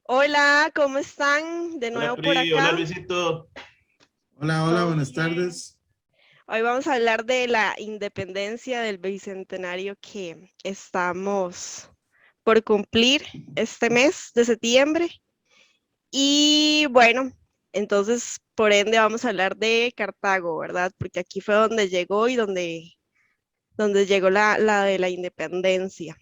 Hola, ¿cómo están? De Hola nuevo por Pri, hola acá. Luisito. Hola, hola, ¿Todo buenas bien? tardes. Hoy vamos a hablar de la independencia del bicentenario que estamos por cumplir este mes de septiembre. Y bueno, entonces, por ende, vamos a hablar de Cartago, ¿verdad? Porque aquí fue donde llegó y donde llegó la de la independencia.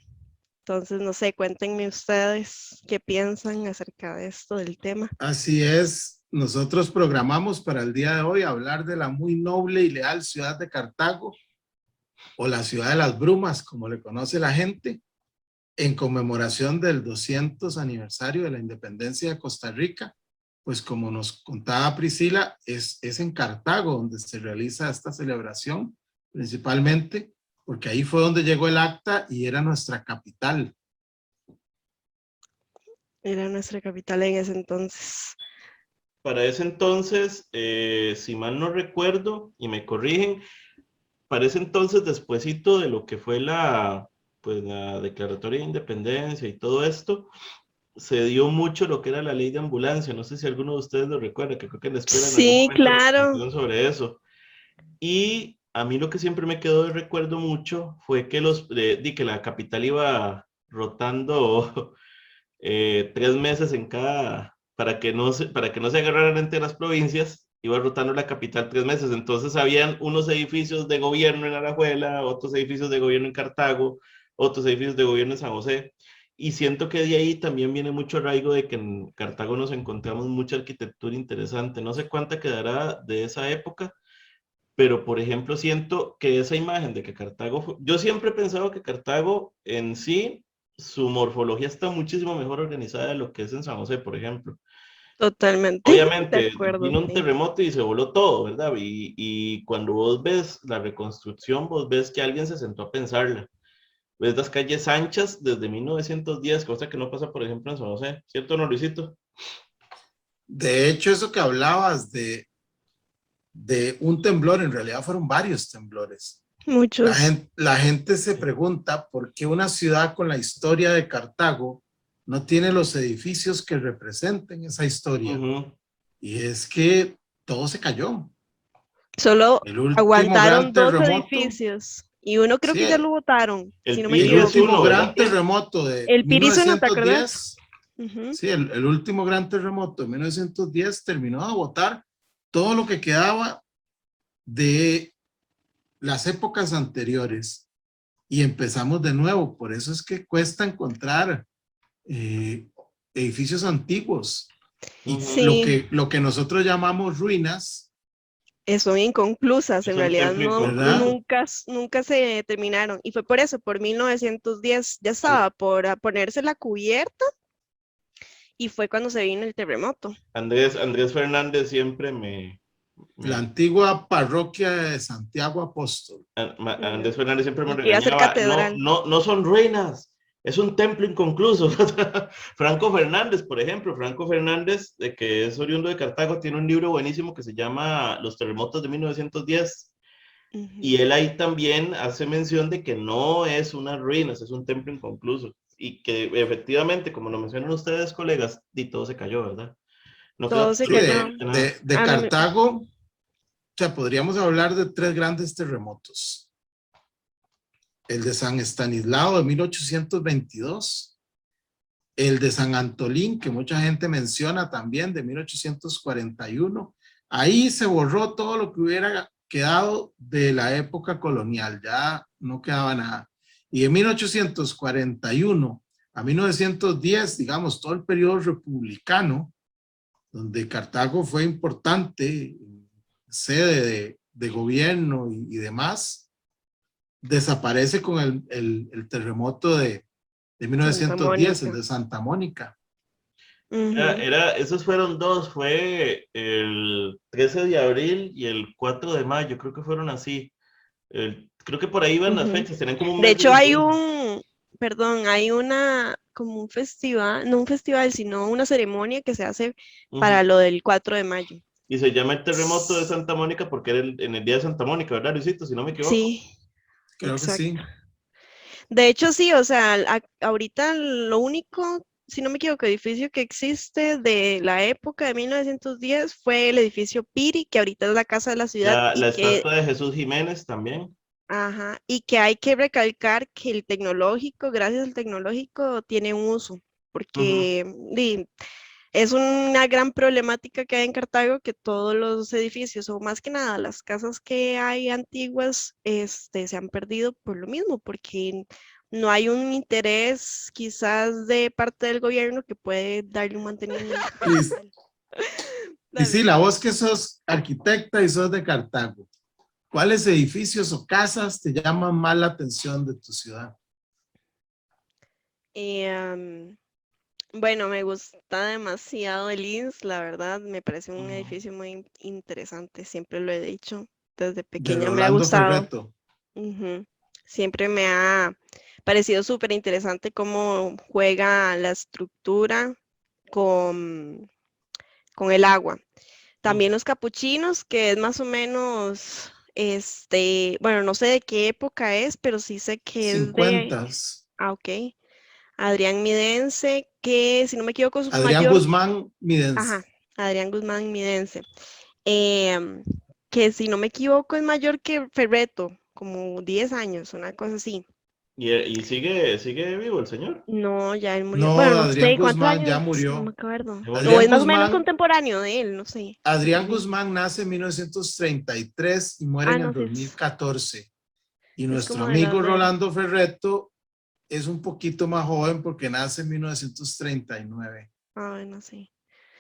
Entonces, no sé, cuéntenme ustedes qué piensan acerca de esto, del tema. Así es, nosotros programamos para el día de hoy hablar de la muy noble y leal ciudad de Cartago, o la ciudad de las brumas, como le conoce la gente, en conmemoración del 200 aniversario de la independencia de Costa Rica. Pues como nos contaba Priscila, es en Cartago donde se realiza esta celebración, principalmente porque ahí fue donde llegó el acta y era nuestra capital. Era nuestra capital en ese entonces. Para ese entonces, si mal no recuerdo, y me corrigen, para ese entonces, despuesito de lo que fue pues, la declaratoria de independencia y todo esto, se dio mucho lo que era la ley de ambulancia. No sé si alguno de ustedes lo recuerda, que creo que en la escuela en algún Sí, momento nos claro, contaron sobre eso. Y a mí lo que siempre me quedó de recuerdo mucho fue que que la capital iba rotando 3 meses en cada, para que no se agarraran entre las provincias, iba rotando la capital 3 meses. Entonces habían unos edificios de gobierno en Alajuela, otros edificios de gobierno en Cartago, otros edificios de gobierno en San José. Y siento que de ahí también viene mucho arraigo de que en Cartago nos encontramos mucha arquitectura interesante. No sé cuánta quedará de esa época, pero por ejemplo siento que esa imagen de que yo siempre he pensado que Cartago en sí, su morfología está muchísimo mejor organizada de lo que es en San José, por ejemplo. totalmente de Obviamente acuerdo, vino un sí. terremoto y se voló todo, ¿verdad? Y cuando vos ves la reconstrucción, vos ves que alguien se sentó a pensarla. Ves las calles anchas desde 1910, cosa que no pasa, por ejemplo, en San José, ¿cierto, no, Luisito? De hecho, eso que hablabas de un temblor, en realidad fueron varios temblores. Muchos, La gente se pregunta por qué una ciudad con la historia de Cartago no tiene los edificios que representen esa historia. Ujú. Y es que todo se cayó. solo El último aguantaron gran dos terremoto, edificios y uno creo sí, que ya lo botaron, si El no me el Piri es equivoco. último uno, gran ¿verdad? terremoto de El Piriso, ¿no te acordás? 1910, Ujú. sí, el último gran terremoto de 1910 terminó de botar todo lo que quedaba de las épocas anteriores y empezamos de nuevo. Por eso es que cuesta encontrar eh, edificios antiguos y Ujú. Sí, lo que nosotros llamamos ruinas, son inconclusas, Es en un realidad templo no, ¿verdad? inconcluso. nunca se terminaron. Y fue por eso, por 1910 ya estaba por ponerse la cubierta y fue cuando se vino el terremoto. Andrés Fernández siempre La me, antigua parroquia de Santiago Apóstol. Andrés Ujú. Fernández siempre me Y que iba a ser regañaba, no, catedral. no, no son ruinas, es un templo inconcluso. Franco Fernández, por ejemplo, Franco Fernández, de que es oriundo de Cartago, tiene un libro buenísimo que se llama Los terremotos de 1910. Y Ujú. él ahí también hace mención de que no es unas ruinas, es un templo inconcluso. Y que efectivamente, como lo mencionan ustedes, colegas, y todo se cayó, ¿verdad? No quedó Todo se Sí, cayó. absolutamente nada. de A mí Cartago, o sea, podríamos hablar de tres grandes terremotos. El de San Estanislao de 1822, el de San Antolín, que mucha gente menciona también, de 1841. Ahí se borró todo lo que hubiera quedado de la época colonial, ya no quedaba nada. Y en 1841 a 1910, digamos, todo el periodo republicano, donde Cartago fue importante, sede de gobierno y demás, desaparece con el terremoto de Santa 1910, el Mónica. de Santa Mónica. Ujú. Esos fueron dos, fue el 13 de abril y el 4 de mayo, creo que fueron así. Creo que por ahí van las Ujú. fechas, tenían como un De mes de hecho, diferencia. perdón, hay como un festival, no un festival, sino una ceremonia que se hace para Ujú. lo del 4 de mayo. Y se llama el terremoto de S- Santa Mónica porque era en el día de Santa Mónica, ¿verdad, Luisito? Si no me equivoco. Sí, Creo que exacto. sí. De hecho, sí, o sea, ahorita lo único si no me equivoco, edificio que existe de la época de 1910 fue el edificio Piri, que ahorita es la Casa de la Ciudad La estatua de Jesús Jiménez también. ajá, y que hay que recalcar que el tecnológico, gracias al tecnológico, tiene un uso, Ujú. porque es una gran problemática que hay en Cartago que todos los edificios, o más que nada las casas que hay antiguas, se han perdido por lo mismo, porque no hay un interés quizás de parte del gobierno que puede darle un mantenimiento Y, como tal. y sí, Dale. la vos que sos arquitecta y sos de Cartago, ¿cuáles edificios o casas te llaman más la atención de tu ciudad? Y, bueno, me gusta demasiado el INS, la verdad, me parece un Ujú. edificio muy interesante, siempre lo he dicho, desde De pequeña me ha Rolando gustado. Ferretto. Ujú. Siempre me ha parecido súper interesante cómo juega la estructura con, con el agua. También Ujú. los capuchinos, que es más o menos, bueno, no sé de qué época es, pero sí sé que es de, 50. ok, Adrián Midense, que si no me equivoco su Adrián mayor, Guzmán Midense. ajá, Adrián Guzmán Midense, em, que si no me equivoco es mayor que Ferreto, como 10 años, una cosa así. Y sigue vivo el señor. No, ya él murió. No, Bueno, no Adrián sé cuántos Guzmán ya años, no me murió. acuerdo. ¿Se O Adrián es murió? más o menos Guzmán, contemporáneo de él, no sé. Adrián Porque, Guzmán nace en 1933 y muere ah, en el no, sí, 2014. Y es nuestro como de la amigo mera. Rolando Ferretto es un poquito más joven porque nace en 1939. Ah, bueno, sí.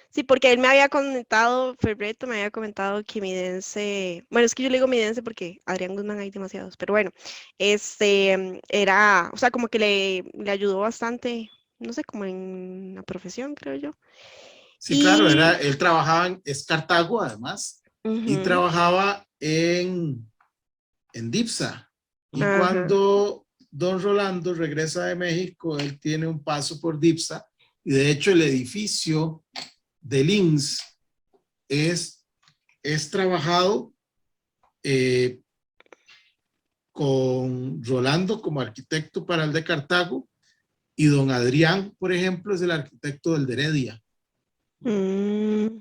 Sí, porque él me había comentado, Ferreto me había comentado que Midense, bueno, es que yo le digo Midense porque Adrián Guzmán hay demasiados, pero bueno, era, o sea, como que le ayudó bastante, no sé, como en la profesión, creo yo. Sí, claro, Y, él trabajaba es Cartago además, y ujú, trabajaba en DIPSA. Y ajá. cuando don Rolando regresa de México, él tiene un paso por DIPSA, y de hecho el edificio del INS es trabajado eh, con Rolando como arquitecto para el de Cartago, y don Adrián, por ejemplo, es el arquitecto del de Heredia, Mm,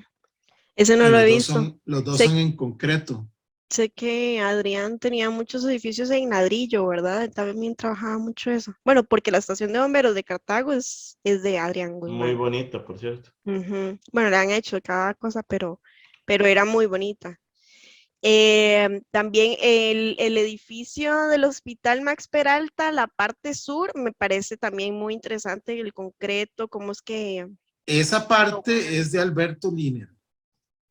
ese no y lo he visto. los dos Sé son en concreto. Sé que Adrián tenía muchos edificios en ladrillo, ¿verdad? Él también trabajaba mucho eso. Bueno, porque la estación de bomberos de Cartago es de Adrián Muy Guzmán. bonita, por cierto. Ujú. Bueno, le han hecho cada cosa, pero era muy bonita. También el edificio del Hospital Max Peralta, la parte sur, me parece también muy interesante, el concreto, cómo es que Esa lo parte juegan. es de Alberto Liner.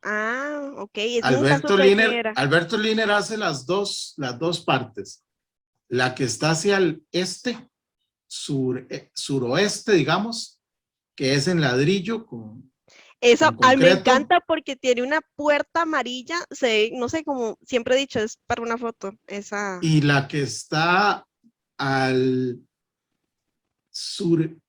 Ah, ok, nunca supe qué era. Alberto Liner hace las dos partes. La que está hacia el este, suroeste, digamos, que es en ladrillo con Me concreto, encanta porque tiene una puerta amarilla, no sé, como siempre he dicho, es para una foto, esa y la que está al sureste,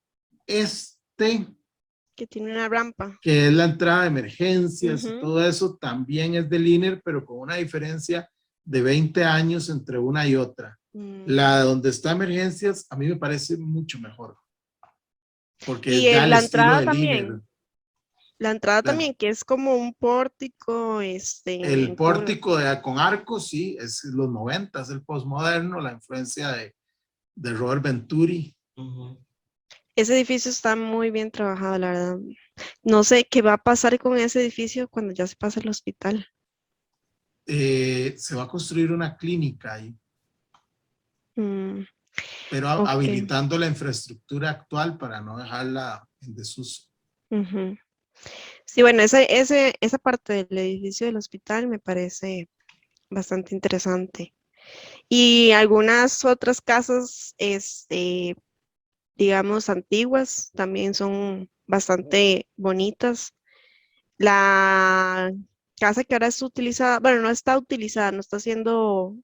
que tiene una rampa. que es la entrada de emergencias y Ujú. todo eso, también es de Liner, pero con una diferencia de 20 años entre una y otra. La Mm. donde está emergencias a mí me parece mucho mejor, porque Y es ya el estilo de Liner. la entrada La, también, que es como un pórtico, el como pórtico con arcos, sí, es los 90, es el postmoderno, la influencia de Robert Venturi. Ujú. ese edificio está muy bien trabajado, la verdad. No sé qué va a pasar con ese edificio cuando ya se pase el hospital. Se va a construir una clínica ahí, Mm, pero ok. habilitando la infraestructura actual para no dejarla en desuso. Ujú. Sí, bueno, esa parte del edificio del hospital me parece bastante interesante. Y algunas otras casas, digamos, antiguas, también son bastante bonitas. La casa que ahora es utilizada, bueno, no está utilizada, no está haciendo,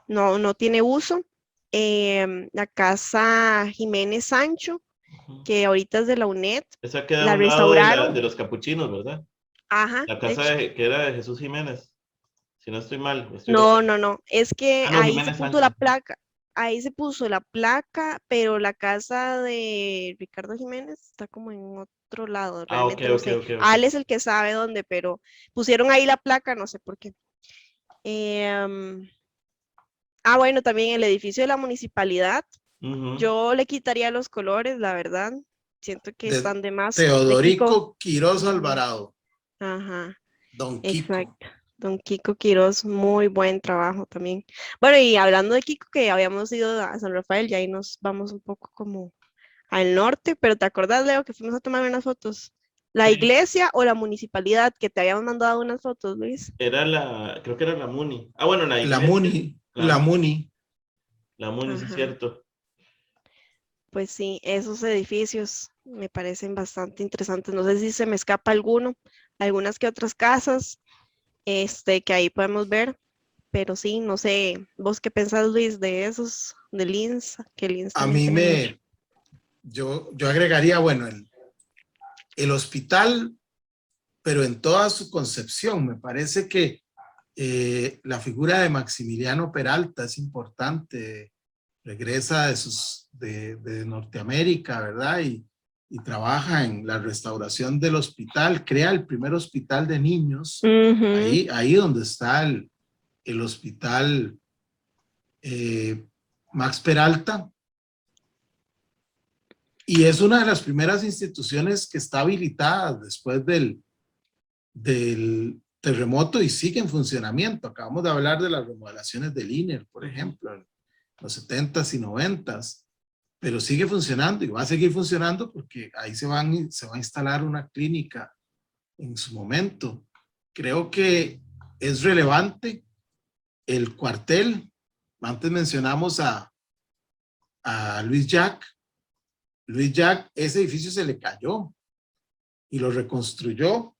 no tiene uso. La casa Jiménez Sancho, Ujú. que ahorita es de la UNED, Esa queda a la un lado restauraron. de los capuchinos, ¿verdad? Ajá, La de casa hecho. que era de Jesús Jiménez. Si no estoy mal, estoy loco. No, es que Ah, no, ahí se Jiménez puso la Sánchez. placa. ahí se puso la placa, pero la casa de Ricardo Jiménez está como en otro lado, Ah, ok, realmente no ok, sé. ok, ok. Al es el que sabe dónde, pero pusieron ahí la placa, no sé por qué. Em, bueno, también el edificio de la municipalidad, Ujú. yo le quitaría los colores, la verdad. Siento que De están de más. De Kiko. Teodorico Quirós Ujú. Alvarado, Ajá. Don Kiko. Exacto. Don Kiko Quiroz, muy buen trabajo también. Bueno, y hablando de Kiko, que habíamos ido a San Rafael, ya ahí nos vamos un poco como al norte, pero ¿te acordás, Leo, que fuimos a tomar unas fotos? ¿La Sí. iglesia o la municipalidad que te habíamos mandado unas fotos, Luis? Creo que era la Muni. Ah, bueno, la iglesia. La La, Muni. la Muni, sí, Ajá. cierto. Pues sí, esos edificios me parecen bastante interesantes. No sé si se me escapa alguno, algunas que otras casas, que ahí podemos ver. Pero sí, no sé, ¿vos qué pensás, Luis, de esos, de Linz? Que Linz A también mí tiene mucho. yo agregaría, bueno, el hospital, pero en toda su concepción. Me parece que la figura de Maximiliano Peralta es importante. Regresa de Norteamérica, ¿verdad? Y trabaja en la restauración del hospital, crea el primer hospital de niños, Ujú. ahí donde está el hospital Max Peralta, y es una de las primeras instituciones que está habilitada después del terremoto y sigue en funcionamiento. Acabamos de hablar de las remodelaciones del INER, por ejemplo, en los 70s y 90s, pero sigue funcionando y va a seguir funcionando porque ahí se va a instalar una clínica en su momento. Creo que es relevante el cuartel. Antes mencionamos a Luis Jack. Luis Jack, ese edificio se le cayó y lo reconstruyó.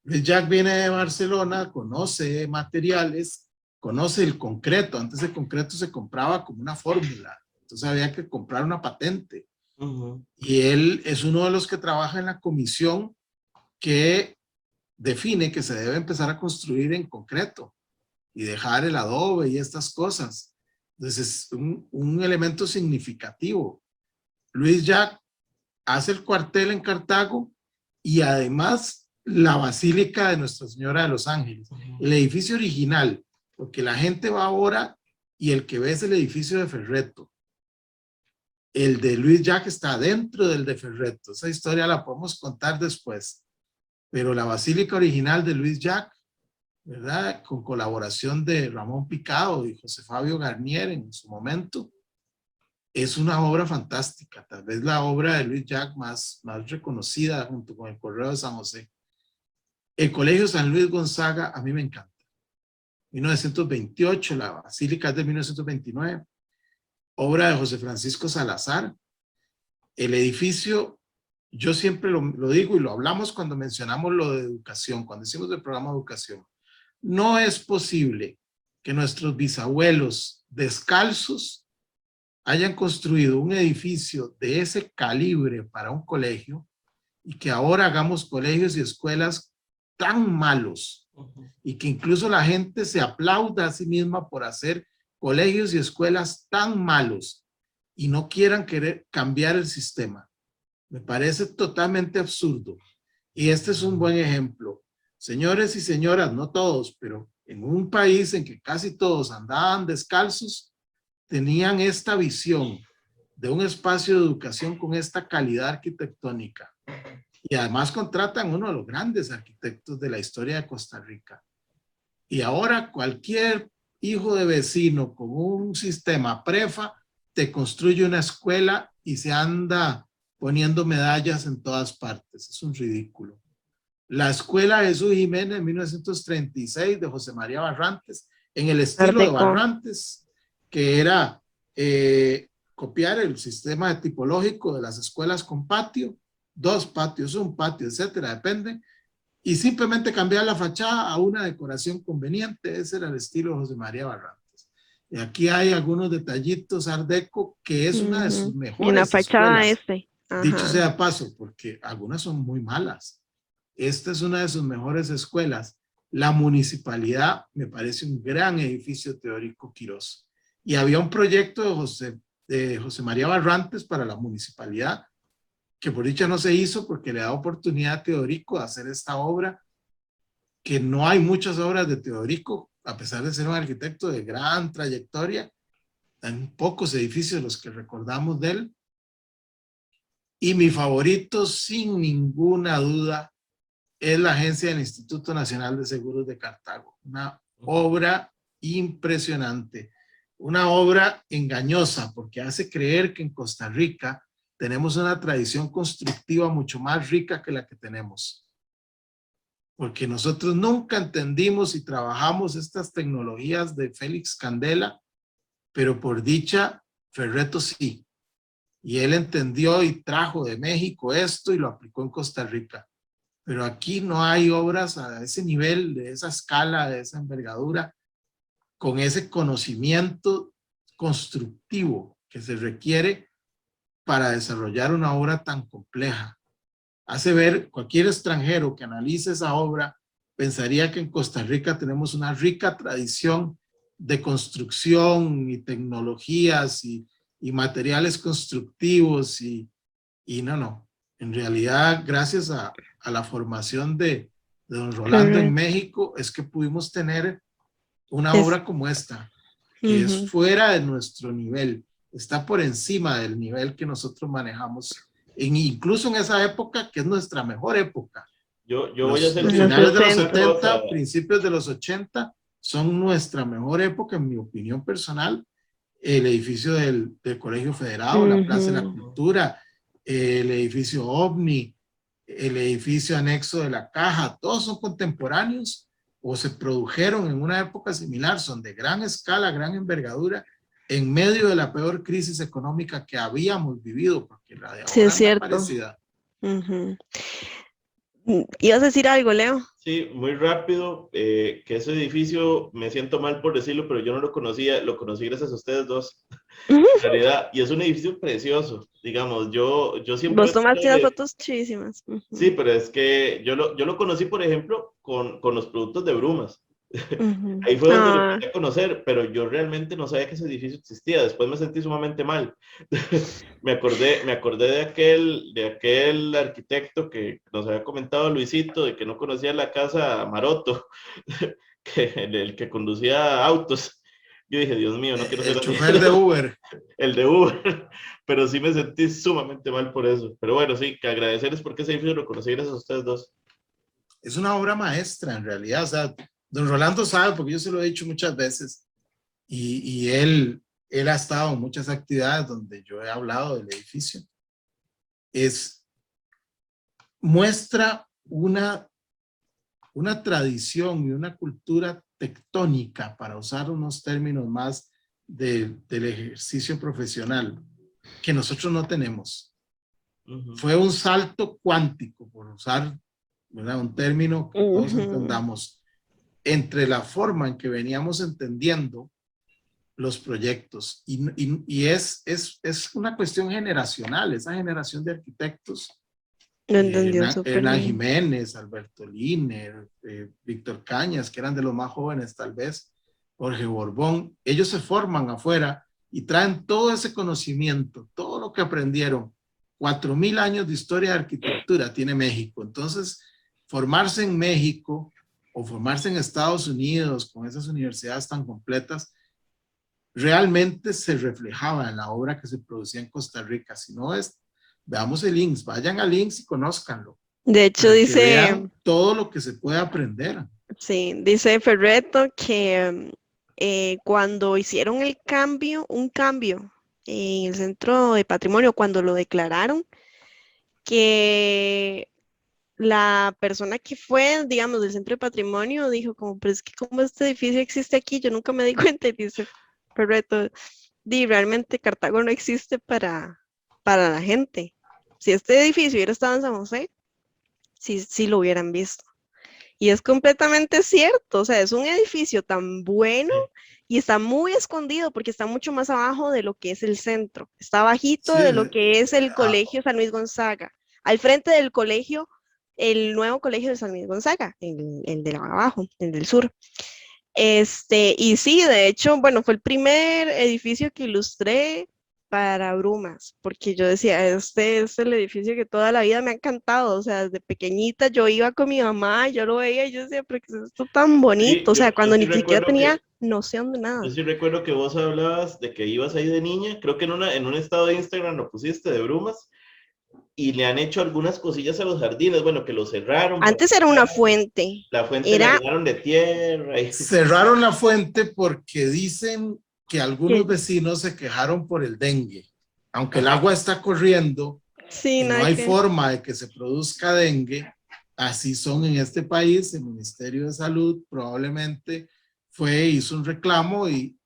Luis Jack viene de Barcelona, conoce materiales, conoce el concreto. Antes el concreto se compraba como una fórmula, entonces había que comprar una patente. Ujú. Y él es uno de los que trabaja en la comisión que define que se debe empezar a construir en concreto y dejar el adobe y estas cosas. Entonces es un elemento significativo. Luis Jack hace el cuartel en Cartago y además la Basílica de Nuestra Señora de los Ángeles, el edificio original, porque la gente va ahora y el que ve es el edificio de Ferretto. El de Luis Jack está dentro del de Ferretto. Esa historia la podemos contar después. Pero la basílica original de Luis Jack, ¿verdad? Con colaboración de Ramón Picado y José Fabio Garnier en su momento, es una obra fantástica, tal vez la obra de Luis Jack más reconocida junto con el Correo de San José. El Colegio San Luis Gonzaga a mí me encanta. 1928, la basílica es de 1929, obra de José Francisco Salazar. El edificio, yo siempre lo digo y lo hablamos cuando mencionamos lo de educación, cuando hicimos el programa de educación. No es posible que nuestros bisabuelos descalzos hayan construido un edificio de ese calibre para un colegio y que ahora hagamos colegios y escuelas tan malos y que incluso la gente se aplauda a sí misma por hacer colegios y escuelas tan malos y no quieran querer cambiar el sistema. Me parece totalmente absurdo. Y este es un buen ejemplo. Señores y señoras, no todos, pero en un país en que casi todos andaban descalzos, tenían esta visión de un espacio de educación con esta calidad arquitectónica. Y además contratan uno de los grandes arquitectos de la historia de Costa Rica. Y ahora cualquier hijo de vecino con un sistema prefa te construye una escuela y se anda poniendo medallas en todas partes. Es un ridículo. La escuela Jesús Jiménez en 1936 de José María Barrantes, en el estilo de Arteco. Barrantes, que era copiar el sistema tipológico de las escuelas con patio, 2 patios, 1 patio, etcétera, depende, y simplemente cambiar la fachada a una decoración conveniente. Ese era el estilo de José María Barrantes. Y aquí hay algunos detallitos art deco que es una de sus Ujú. Y una mejores fachada escuelas. Dicho Ajá. sea paso, porque algunas son muy malas. Esta es una de sus mejores escuelas. La municipalidad me parece un gran edificio teórico Quirós. Y había un proyecto de José María Barrantes para la municipalidad, que por dicha no se hizo porque le da oportunidad a Teodorico de hacer esta obra, que no hay muchas obras de Teodorico, a pesar de ser un arquitecto de gran trayectoria, hay pocos edificios los que recordamos de él. Y mi favorito, sin ninguna duda, es la agencia del Instituto Nacional de Seguros de Cartago. Una obra impresionante, una obra engañosa, porque hace creer que en Costa Rica tenemos una tradición constructiva mucho más rica que la que tenemos. Porque nosotros nunca entendimos y trabajamos estas tecnologías de Félix Candela, pero por dicha, Ferretto sí. Y él entendió y trajo de México esto y lo aplicó en Costa Rica. Pero aquí no hay obras a ese nivel, de esa escala, de esa envergadura, con ese conocimiento constructivo que se requiere para desarrollar una obra tan compleja. Hace ver, cualquier extranjero que analice esa obra pensaría que en Costa Rica tenemos una rica tradición de construcción y tecnologías y materiales constructivos y no. En realidad, gracias a la formación de don Rolando en México, es que pudimos tener una obra como esta, que es fuera de nuestro nivel, está por encima del nivel que nosotros manejamos, incluso en esa época, que es nuestra mejor época. Yo voy a ser finales de los 70, principios de los 80, son nuestra mejor época, en mi opinión personal. El edificio del Colegio Federado, la Plaza de la Cultura, el edificio OVNI, el edificio anexo de la Caja, todos son contemporáneos o se produjeron en una época similar, son de gran escala, gran envergadura, en medio de la peor crisis económica que habíamos vivido, porque la de ahora sí, es cierto. parecida. ¿Ibas a decir algo, Leo? Sí, muy rápido, que ese edificio, me siento mal por decirlo, pero yo no lo conocía, lo conocí gracias a ustedes dos, en realidad, y es un edificio precioso, digamos, yo siempre... Vos tomaste unas fotos chidísimas. Sí, pero es que yo lo conocí, por ejemplo, con los productos de Brumas. Ahí fue donde lo empecé a conocer, pero yo realmente no sabía que ese edificio existía. Después me sentí sumamente mal. me acordé de aquel arquitecto que nos había comentado Luisito, de que no conocía la casa Maroto, el que conducía autos. Yo dije, Dios mío, no quiero ser el chofer de Uber. El de Uber, pero sí me sentí sumamente mal por eso. Pero bueno, sí, que agradecerles porque ese edificio lo conocí gracias a ustedes dos. Es una obra maestra, en realidad. O sea, don Rolando sabe, porque yo se lo he dicho muchas veces, y él ha estado en muchas actividades donde yo he hablado del edificio. Muestra una tradición y una cultura tectónica, para usar unos términos más del ejercicio profesional, que nosotros no tenemos. Fue un salto cuántico, por usar, ¿verdad?, un término que todos entendamos, entre la forma en que veníamos entendiendo los proyectos. Y es una cuestión generacional, esa generación de arquitectos. Hernán Jiménez, Alberto Liner, Víctor Cañas, que eran de los más jóvenes tal vez, Jorge Borbón, ellos se forman afuera y traen todo ese conocimiento, todo lo que aprendieron. 4,000 años de historia de arquitectura tiene México. Entonces, formarse en México o formarse en Estados Unidos con esas universidades tan completas, realmente se reflejaba en la obra que se producía en Costa Rica. Si no es, veamos el Links, vayan al Links y conózcanlo. De hecho, dice todo lo que se puede aprender. Sí, dice Ferretto que cuando hicieron un cambio en el Centro de Patrimonio, cuando lo declararon, que la persona que fue, digamos, del Centro de Patrimonio dijo como, pero es que como este edificio existe aquí, yo nunca me di cuenta, y dice Ferretto, realmente Cartago no existe para la gente. Si este edificio hubiera estado en San José, sí lo hubieran visto. Y es completamente cierto, o sea, es un edificio tan bueno y está muy escondido porque está mucho más abajo de lo que es el centro. Está bajito de lo que es el colegio San Luis Gonzaga. Al frente del colegio, el nuevo colegio de San Luis Gonzaga, el de abajo, el del sur. Y sí, de hecho, bueno, fue el primer edificio que ilustré para Brumas, porque yo decía, este es el edificio que toda la vida me ha encantado, o sea, desde pequeñita yo iba con mi mamá, yo lo veía y yo decía, pero ¿qué es esto tan Sí, bonito? O sea, yo cuando sí ni siquiera recuerdo tenía que, noción de yo nada. sí recuerdo que vos hablabas de que ibas ahí de niña, creo que en un estado de Instagram lo pusiste de Brumas, y le han hecho algunas cosillas a los jardines, bueno, que lo cerraron porque Antes era una fuente, la fuente la era llenaron de tierra. Y... Cerraron la fuente porque dicen que algunos que, vecinos se quejaron por el dengue. Aunque el Ajá. agua está corriendo sí, y no nada hay que, forma de que se produzca dengue, así son en este país. El Ministerio de Salud probablemente hizo un reclamo y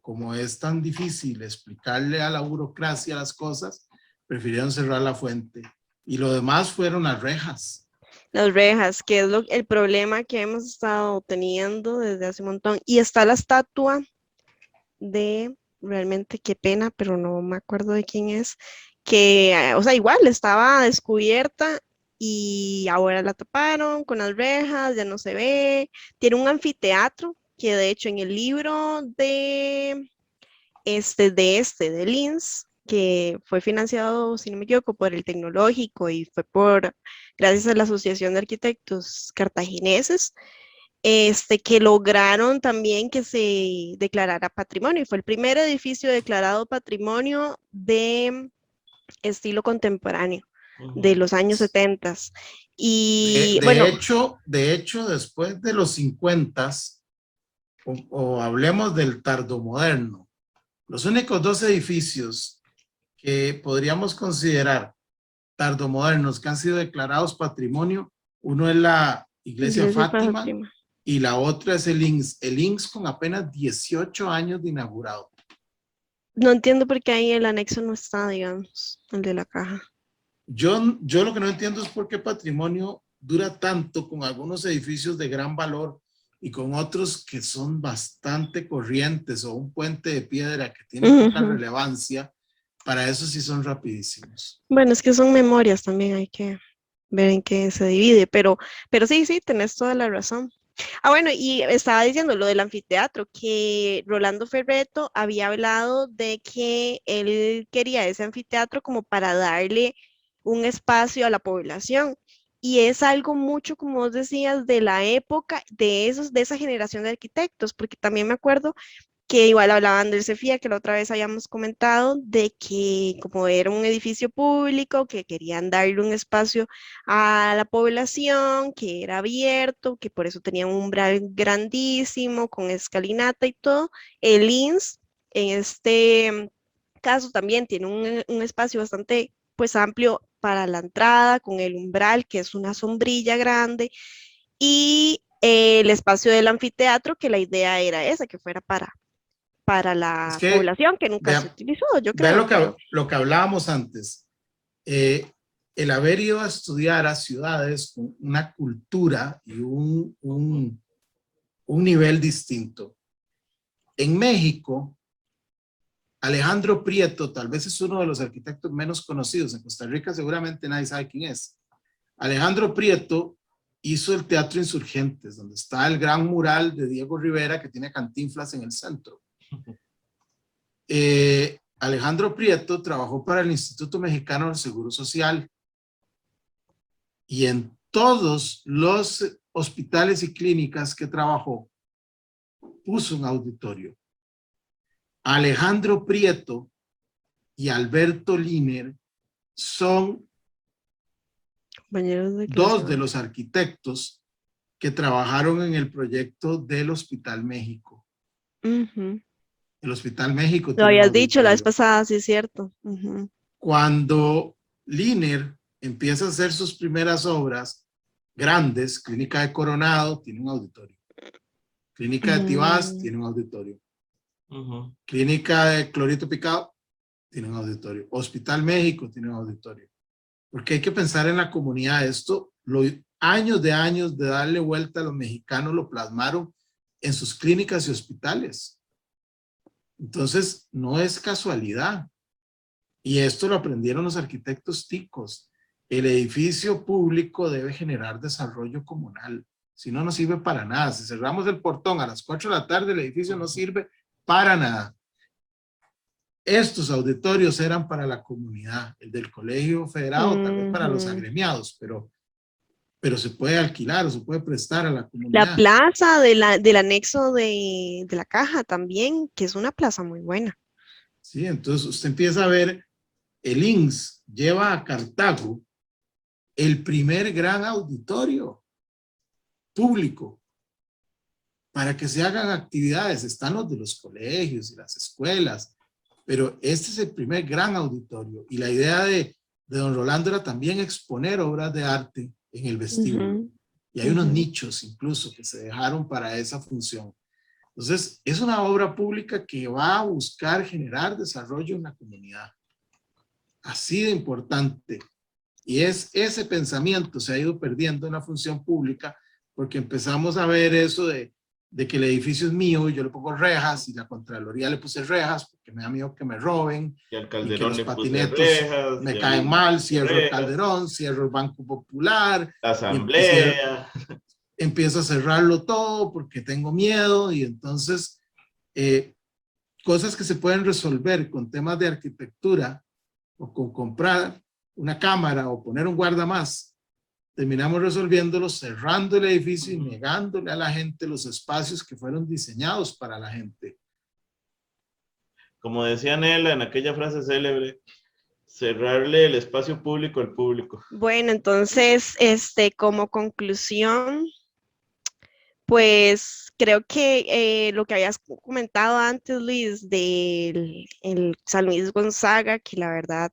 como es tan difícil explicarle a la burocracia las cosas, prefirieron cerrar la fuente. Y lo demás fueron las rejas. las rejas, que es el problema que hemos estado teniendo desde hace un montón. Y está la estatua de, realmente qué pena, pero no me acuerdo de quién es, que, o sea, igual estaba descubierta y ahora la taparon con las rejas, ya no se ve. Tiene un anfiteatro que de hecho en el libro de Linz, que fue financiado, si no me equivoco, por el Tecnológico y fue gracias a la Asociación de Arquitectos Cartagineses, que lograron también que se declarara patrimonio. Y fue el primer edificio declarado patrimonio de estilo contemporáneo de Ujú. los años 70. De, Y de bueno, hecho, de hecho, después de los 50, o hablemos del tardomoderno, los únicos dos edificios que podríamos considerar tardomodernos que han sido declarados patrimonio, uno es la Iglesia Iglesia Fátima Fátima. y la otra es el INS. El INS con apenas 18 años de inaugurado. No entiendo por qué ahí el anexo no está, digamos, el de la caja. Yo lo que no entiendo es por qué patrimonio dura tanto con algunos edificios de gran valor y con otros que son bastante corrientes o un puente de piedra que tiene poca Ujú. relevancia. Para eso sí son rapidísimos. Bueno, es que son memorias también, hay que ver en qué se divide, pero sí, sí, tenés toda la razón. Ah, bueno, y estaba diciendo lo del anfiteatro, que Rolando Ferreto había hablado de que él quería ese anfiteatro como para darle un espacio a la población. Y es algo mucho, como vos decías, de la época de esa generación de arquitectos, porque también me acuerdo que igual hablaban del Cefía, que la otra vez habíamos comentado, de que como era un edificio público, que querían darle un espacio a la población, que era abierto, que por eso tenía un umbral grandísimo, con escalinata y todo. El INS, en este caso, también tiene un espacio bastante pues amplio para la entrada, con el umbral, que es una sombrilla grande, y el espacio del anfiteatro, que la idea era esa, que fuera para Es la que población, que nunca se vean, utilizó, yo vean creo, pero lo que hablábamos antes. El haber ido a estudiar a ciudades con una cultura y un nivel distinto. En México, Alejandro Prieto, tal vez es uno de los arquitectos menos conocidos. En Costa Rica seguramente nadie sabe quién es. Alejandro Prieto hizo el Teatro Insurgentes, donde está el gran mural de Diego Rivera que tiene Cantinflas en el centro. Alejandro Prieto trabajó para el Instituto Mexicano del Seguro Social y en todos los hospitales y clínicas que trabajó puso un auditorio. Alejandro Prieto y Alberto Liner son compañeros de clase. dos de los arquitectos que trabajaron en el proyecto del Hospital México. Ujú. El Hospital México Lo tiene un habías dicho la vez auditorio. pasada, sí es cierto. Ujú. Cuando Liner empieza a hacer sus primeras obras grandes, Clínica de Coronado tiene un auditorio. Clínica de Tibás Mm, tiene un auditorio. Ujú. Clínica de Clorito Picado tiene un auditorio. Hospital México tiene un auditorio. Porque hay que pensar en la comunidad. Esto, años de darle vuelta a los mexicanos lo plasmaron en sus clínicas y hospitales. Entonces, no es casualidad. Y esto lo aprendieron los arquitectos ticos. El edificio público debe generar desarrollo comunal. Si no, no sirve para nada. Si cerramos el portón a las 4 de la tarde, el edificio no sirve para nada. Estos auditorios eran para la comunidad, el del Colegio Federado tal vez para los agremiados, pero se puede alquilar o se puede prestar a la comunidad. La plaza del anexo de la caja también, que es una plaza muy buena. Sí, entonces usted empieza a ver, el INSS lleva a Cartago el primer gran auditorio público para que se hagan actividades. Están los de los colegios y las escuelas, pero este es el primer gran auditorio. Y la idea de don Rolando era también exponer obras de arte en el vestíbulo. Y hay unos nichos incluso que se dejaron para esa función. Entonces, es una obra pública que va a buscar generar desarrollo en la comunidad. Así de importante. Y ese pensamiento se ha ido perdiendo en la función pública porque empezamos a ver eso de que el edificio es mío y yo le pongo rejas, y la Contraloría le puse rejas porque me da miedo que me roben, y al y que Calderón los le puse patinetos rejas, me caen mal, cierro el Calderón, cierro el Banco Popular, la Asamblea, empiezo a cerrarlo todo porque tengo miedo. Y entonces cosas que se pueden resolver con temas de arquitectura o con comprar una cámara o poner un guardamás, terminamos resolviéndolo cerrando el edificio y negándole a la gente los espacios que fueron diseñados para la gente. Como decía Nela en aquella frase célebre, cerrarle el espacio público al público. Bueno, entonces, como conclusión, pues creo que lo que habías comentado antes, Luis, del el San Luis Gonzaga, que la verdad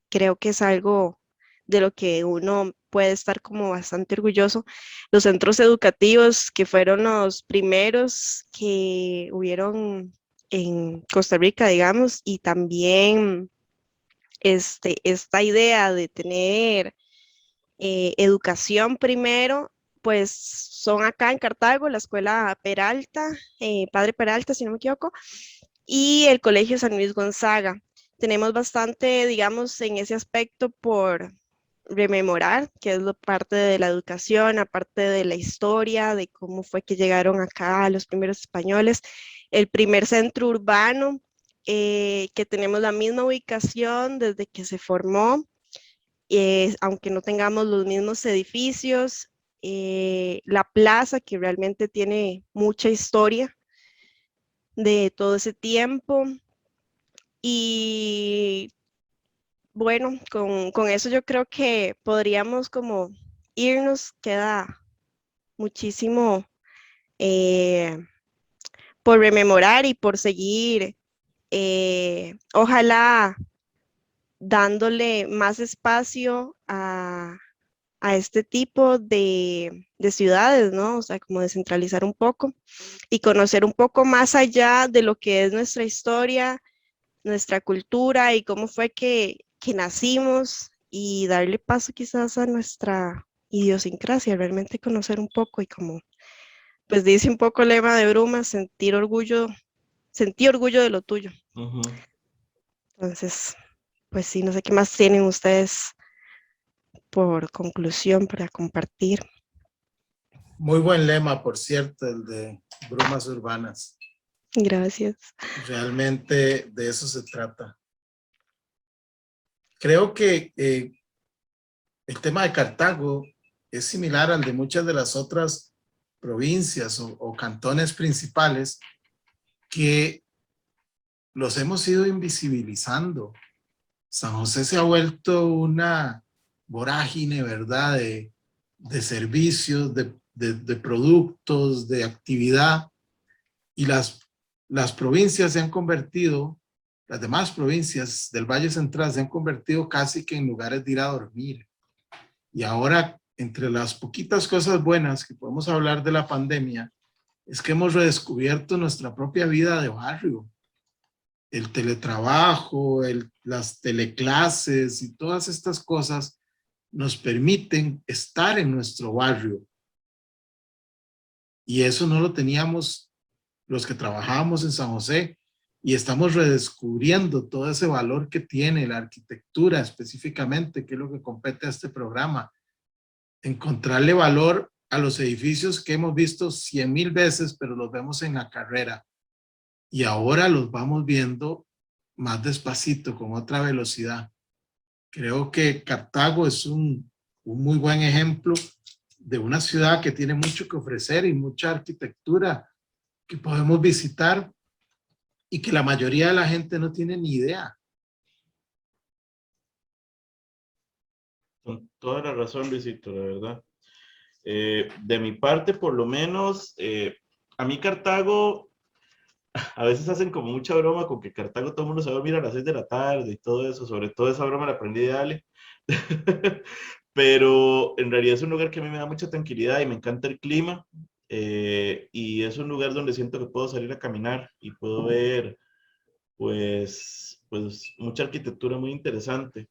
creo que es algo de lo que uno puede estar como bastante orgulloso. Los centros educativos que fueron los primeros que hubieron en Costa Rica, digamos, y también esta idea de tener educación primero, pues son acá en Cartago, la escuela Peralta, Padre Peralta, si no me equivoco, y el Colegio San Luis Gonzaga. Tenemos bastante, digamos, en ese aspecto por rememorar, que es parte de la educación, aparte de la historia, de cómo fue que llegaron acá los primeros españoles, el primer centro urbano, que tenemos la misma ubicación desde que se formó, aunque no tengamos los mismos edificios, la plaza que realmente tiene mucha historia de todo ese tiempo. Y bueno, con eso yo creo que podríamos como irnos, queda muchísimo por rememorar y por seguir, ojalá dándole más espacio a este tipo de ciudades, ¿no? O sea, como descentralizar un poco y conocer un poco más allá de lo que es nuestra historia, nuestra cultura y cómo fue que nacimos, y darle paso quizás a nuestra idiosincrasia, realmente conocer un poco y como, pues dice un poco el lema de Bruma, sentir orgullo de lo tuyo. Entonces, pues sí, no sé qué más tienen ustedes por conclusión para compartir. Muy buen lema, por cierto, el de Brumas Urbanas. Gracias. Realmente de eso se trata. Creo que el tema de Cartago es similar al de muchas de las otras provincias o cantones principales que los hemos ido invisibilizando. San José se ha vuelto una vorágine, ¿verdad? De servicios, de productos, de actividad, y las provincias se han convertido, las demás provincias del Valle Central se han convertido casi que en lugares de ir a dormir. Y ahora, entre las poquitas cosas buenas que podemos hablar de la pandemia, es que hemos redescubierto nuestra propia vida de barrio. El teletrabajo, las teleclases y todas estas cosas nos permiten estar en nuestro barrio. Y eso no lo teníamos los que trabajábamos en San José, y estamos redescubriendo todo ese valor que tiene la arquitectura específicamente, que es lo que compete a este programa. Encontrarle valor a los edificios que hemos visto 100,000 veces, pero los vemos en la carrera. Y ahora los vamos viendo más despacito, con otra velocidad. Creo que Cartago es un muy buen ejemplo de una ciudad que tiene mucho que ofrecer y mucha arquitectura que podemos visitar y que la mayoría de la gente no tiene ni idea. Con toda la razón, Luisito, la verdad. De mi parte, por lo menos, a mí Cartago, a veces hacen como mucha broma con que Cartago todo el mundo se va a dormir a las 6 de la tarde y todo eso, sobre todo esa broma la aprendí de Ale. Pero en realidad es un lugar que a mí me da mucha tranquilidad y me encanta el clima. Y es un lugar donde siento que puedo salir a caminar y puedo ver, pues mucha arquitectura muy interesante.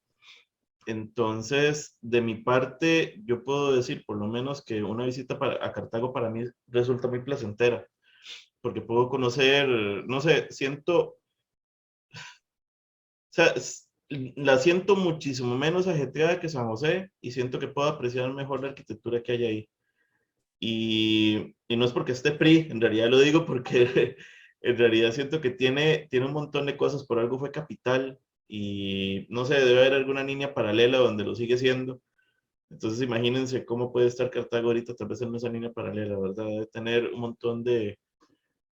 Entonces, de mi parte, yo puedo decir por lo menos que una visita a Cartago para mí resulta muy placentera, porque puedo conocer, no sé, o sea, la siento muchísimo menos ajetreada que San José y siento que puedo apreciar mejor la arquitectura que hay ahí. Y no es porque esté PRI, en realidad lo digo porque en realidad siento que tiene un montón de cosas, por algo fue capital y no sé, debe haber alguna línea paralela donde lo sigue siendo. Entonces imagínense cómo puede estar Cartago ahorita, tal vez en esa línea paralela, ¿verdad? Debe tener un montón de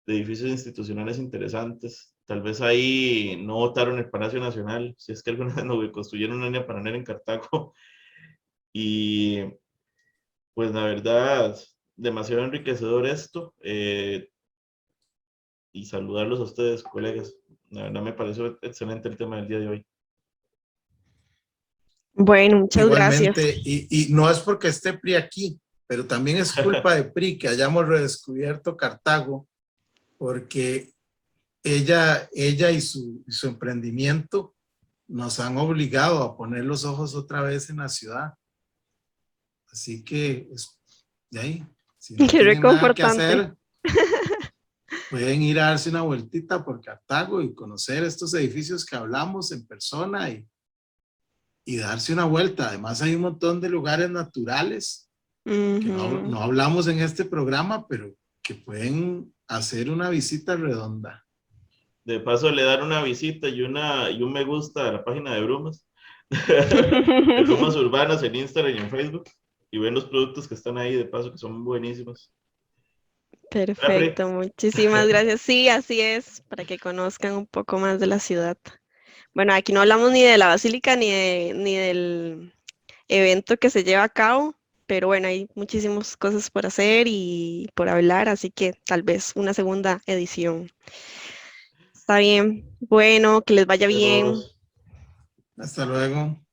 edificios institucionales interesantes. Tal vez ahí no votaron el Palacio Nacional, si es que alguna vez no construyeron una línea paralela en Cartago. Y pues la verdad, demasiado enriquecedor esto. Y saludarlos a ustedes, colegas. La verdad me pareció excelente el tema del día de hoy. Bueno, muchas gracias. Igualmente, y no es porque esté PRI aquí, pero también es culpa de PRI que hayamos redescubierto Cartago, porque ella y su emprendimiento nos han obligado a poner los ojos otra vez en la ciudad. Así que, de ahí, si no Qué tienen nada que reconfortante. hacer, pueden ir a darse una vueltita por Cartago y conocer estos edificios que hablamos en persona y darse una vuelta. Además, hay un montón de lugares naturales que no hablamos en este programa, pero que pueden hacer una visita redonda. De paso, le dan una visita y un me gusta a la página de Brumas. De Brumas Urbanas en Instagram y en Facebook. Y ven los productos que están ahí, de paso, que son buenísimos. Perfecto, muchísimas gracias. Sí, así es, para que conozcan un poco más de la ciudad. Bueno, aquí no hablamos ni de la basílica ni del evento que se lleva a cabo, pero bueno, hay muchísimas cosas por hacer y por hablar, así que tal vez una segunda edición. Está bien. Bueno, que les vaya bien. Saludos. Hasta luego.